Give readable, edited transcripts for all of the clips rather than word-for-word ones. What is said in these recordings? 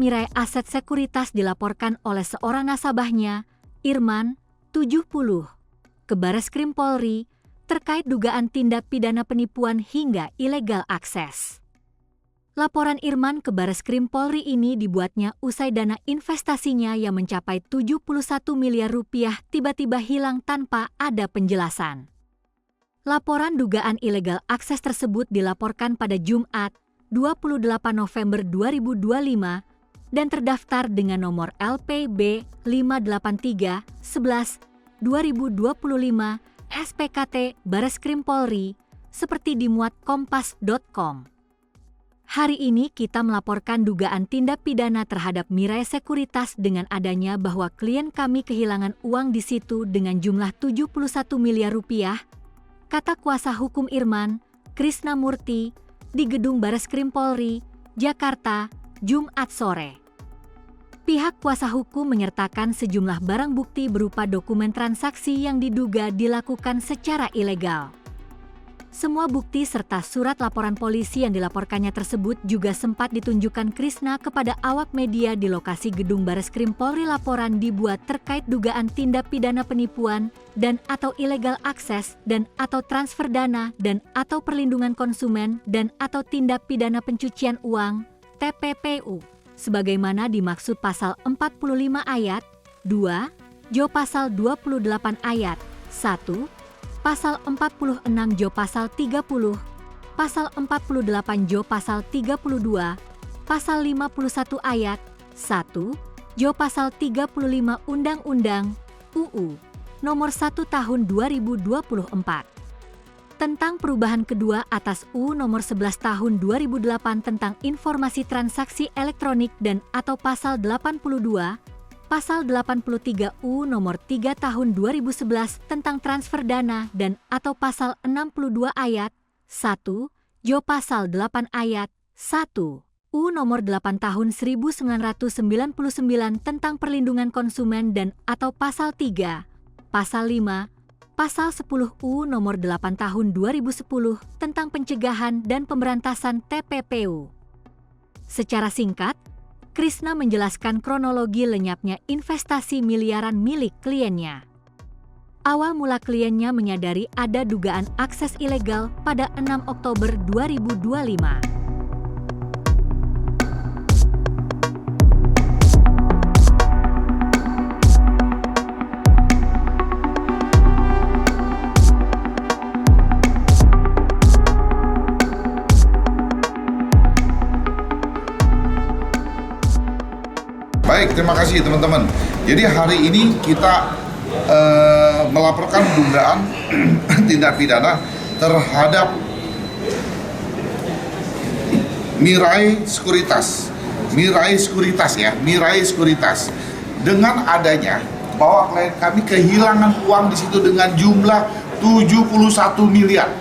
Mirai Aset Sekuritas dilaporkan oleh seorang nasabahnya, Irman, 70, ke Bareskrim Polri terkait dugaan tindak pidana penipuan hingga ilegal akses. Laporan Irman ke Bareskrim Polri ini dibuatnya usai dana investasinya yang mencapai 71 miliar rupiah tiba-tiba hilang tanpa ada penjelasan. Laporan dugaan ilegal akses tersebut dilaporkan pada Jumat, 28 November 2025 dan terdaftar dengan nomor LPB 583-11-2025 SPKT Bareskrim Polri seperti dimuat kompas.com. Hari ini kita melaporkan dugaan tindak pidana terhadap Mirai Sekuritas dengan adanya bahwa klien kami kehilangan uang di situ dengan jumlah 71 miliar rupiah, kata kuasa hukum Irman, Krisna Murti, di Gedung Bareskrim Polri, Jakarta, Jumat sore. Pihak kuasa hukum menyertakan sejumlah barang bukti berupa dokumen transaksi yang diduga dilakukan secara ilegal. Semua bukti serta surat laporan polisi yang dilaporkannya tersebut juga sempat ditunjukkan Krisna kepada awak media di lokasi Gedung Bareskrim Polri. Laporan dibuat terkait dugaan tindak pidana penipuan dan atau ilegal akses dan atau transfer dana dan atau perlindungan konsumen dan atau tindak pidana pencucian uang TPPU sebagaimana dimaksud pasal 45 ayat 2, Jo pasal 28 ayat 1, Pasal 46 Jo pasal 30, Pasal 48 Jo pasal 32, Pasal 51 ayat 1, Jo pasal 35 Undang-Undang UU Nomor 1 Tahun 2024 tentang perubahan kedua atas UU Nomor 11 Tahun 2008 tentang informasi transaksi elektronik dan atau Pasal 82, Pasal 83 UU Nomor 3 Tahun 2011 tentang transfer dana dan atau Pasal 62 ayat 1, Jo Pasal 8 ayat 1, UU Nomor 8 Tahun 1999 tentang perlindungan konsumen dan atau Pasal 3, Pasal 5, Pasal 10 UU Nomor 8 Tahun 2010 tentang pencegahan dan pemberantasan TPPU. Secara singkat, Krisna menjelaskan kronologi lenyapnya investasi miliaran milik kliennya. Awal mula kliennya menyadari ada dugaan akses ilegal pada 6 Oktober 2025. Baik, terima kasih teman-teman. Jadi hari ini kita melaporkan dugaan tindak pidana terhadap Mirai Sekuritas. Mirai Sekuritas. Dengan adanya bahwa klien kami kehilangan uang di situ dengan jumlah 71 miliar.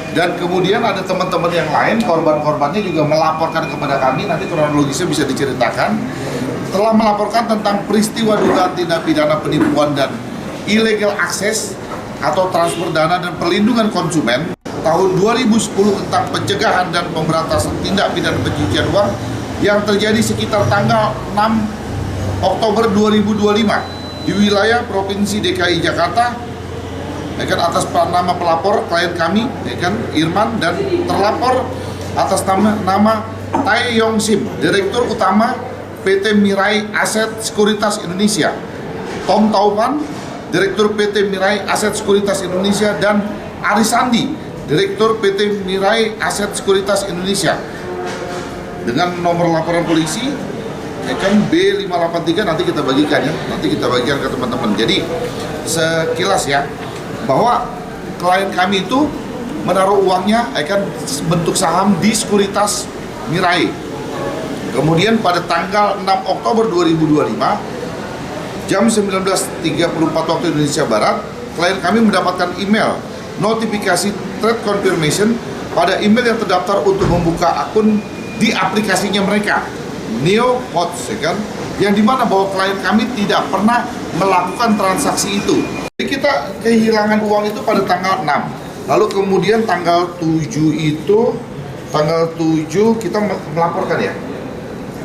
Dan kemudian ada teman-teman yang lain, korban-korbannya juga melaporkan kepada kami, nanti kronologisnya bisa diceritakan, telah melaporkan tentang peristiwa dugaan tindak pidana penipuan dan illegal access atau transfer dana dan perlindungan konsumen tahun 2010 tentang pencegahan dan pemberantasan tindak pidana pencucian uang yang terjadi sekitar tanggal 6 Oktober 2025 di wilayah Provinsi DKI Jakarta, atas nama pelapor klien kami, Irman, dan terlapor atas nama Tai Yong Sim, Direktur Utama PT Mirai Aset Sekuritas Indonesia, Tom Taupan, Direktur PT Mirai Aset Sekuritas Indonesia, dan Arisandi, Direktur PT Mirai Aset Sekuritas Indonesia. Dengan nomor laporan polisi B583 nanti kita bagikan ke teman-teman. Jadi sekilas ya, bahwa klien kami itu menaruh uangnya bentuk saham di Sekuritas Mirai. Kemudian pada tanggal 6 Oktober 2025 jam 19.34 waktu Indonesia Barat, klien kami mendapatkan email notifikasi trade confirmation pada email yang terdaftar untuk membuka akun di aplikasinya mereka, Neo Hots, yang dimana bahwa klien kami tidak pernah melakukan transaksi itu. Jadi kita kehilangan uang itu pada tanggal 6. Lalu kemudian tanggal 7 itu tanggal 7 kita melaporkan ya?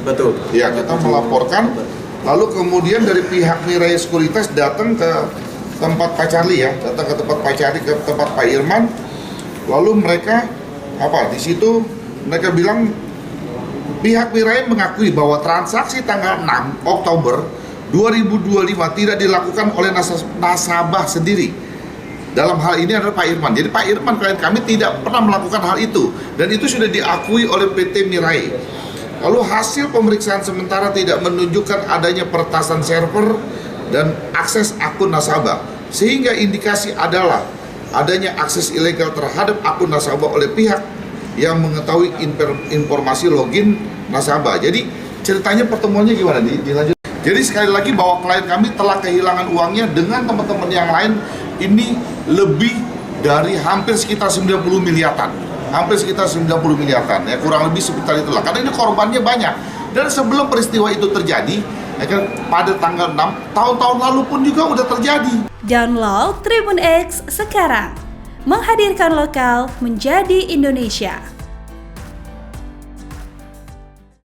Betul. Ya, kita melaporkan. Lalu kemudian dari pihak Mirai Sekuritas datang ke tempat Pak Charlie ya, datang ke tempat Pak Charlie, ke tempat Pak Irman. Lalu mereka di situ mereka bilang pihak Mirai mengakui bahwa transaksi tanggal 6 Oktober 2025 tidak dilakukan oleh nasabah sendiri. Dalam hal ini adalah Pak Irman. Jadi Pak Irman klien kami tidak pernah melakukan hal itu dan itu sudah diakui oleh PT Mirai. Lalu hasil pemeriksaan sementara tidak menunjukkan adanya peretasan server dan akses akun nasabah, sehingga indikasi adalah adanya akses ilegal terhadap akun nasabah oleh pihak yang mengetahui informasi login nasabah. Jadi ceritanya pertemuannya gimana? Dilanjut. Jadi sekali lagi bahwa klien kami telah kehilangan uangnya dengan teman-teman yang lain ini lebih dari hampir sekitar 90 miliaran. Hampir sekitar 90 miliaran, ya kurang lebih sekitar itulah. Karena ini korbannya banyak. Dan sebelum peristiwa itu terjadi, ya kan, pada tanggal 6, tahun-tahun lalu pun juga udah terjadi. Download Tribun X sekarang. Menghadirkan lokal menjadi Indonesia.